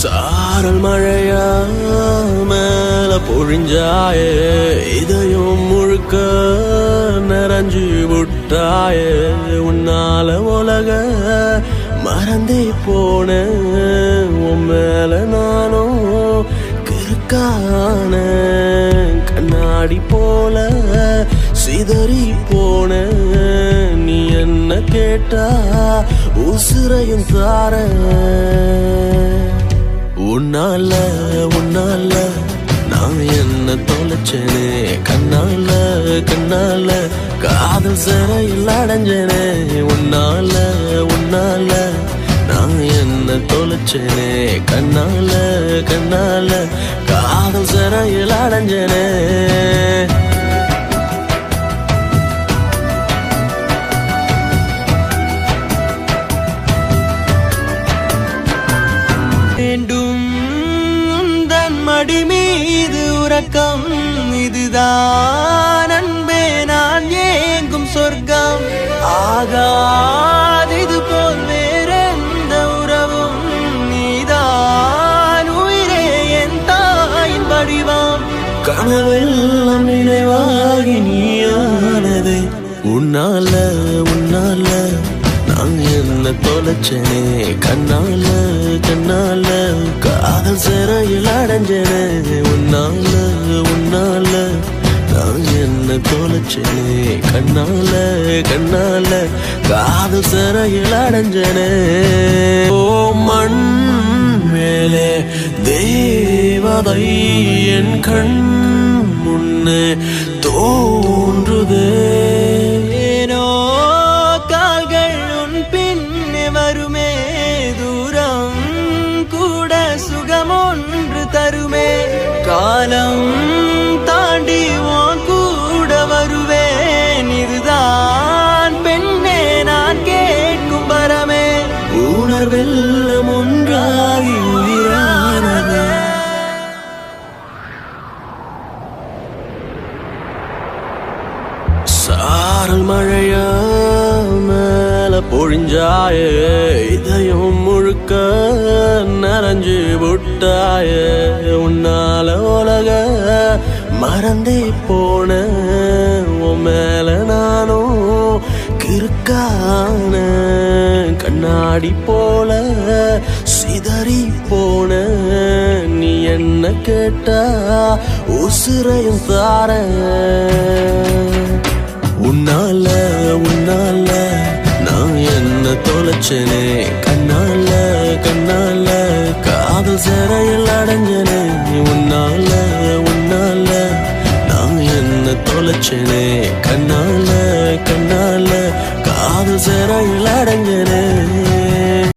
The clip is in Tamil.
சாரல் மழையா மேல பொழிஞ்சாயே இதயம் முழுக்க நிறைஞ்சு விட்டாயே உன்னால உலக மறந்தே போன உன் மேல நானும் கிறுக்கான கண்ணாடி போல சிதறி போன நீ என்ன கேட்டா உசுரையும் தார உன்னால நான் என்ன தொலைச்சேனே கண்ணால காதல் சிறையில் அடைஞ்சேனே உன்னால நான் என்ன தொலைச்சேனே கண்ணால காதல் சிறையில் அடைஞ்சேனே மடி மீது உறக்கம் இதுதான் அன்பே நான் ஏங்கும் சொர்க்கம் ஆகாதிது போல் வேறெந்த உறவும் நீதான் உயிரே என் தாயின் வடிவம் கனவெல்லாம் நினைவாகி நீயானதே உன்னால நான் என்ன தொலைச்சேனே கண்ணால காதல் சிறையில் அடைஞ்சேனே உன்னால நான் என்ன தொலைச்சேனே கண்ணால காதல் சிறையில் அடைஞ்சேனே ஓ மண் மேலே தேவதை என் கண் முன்னே தோன்றுதே வருமே தூரம் கூட சுகமொன்று தருமே காலம் தாண்டி உன் கூட வருவேன் இதுதான் பெண்ணே நான் கேட்கும் வரமே உணர்வெல்லாம் ஒன்றாகி உயிரானது சாரல் மழையா பொழிஞ்சாயே இதயம் முழுக்க நிறைஞ்சு விட்டாயே உன்னால உலக மறந்தே போன உன் மேல நானும் கிறுக்கான கண்ணாடி போல சிதறி போன நீ என்ன கேட்டா உசுரையும் தார உன்னால நான் என்ன தொலைச்சேனே கண்ணால காதல் சிறையில் அடைஞ்சனே உன்னால நான் என்ன தொலைச்சேனே கண்ணால காதல் சிறையில்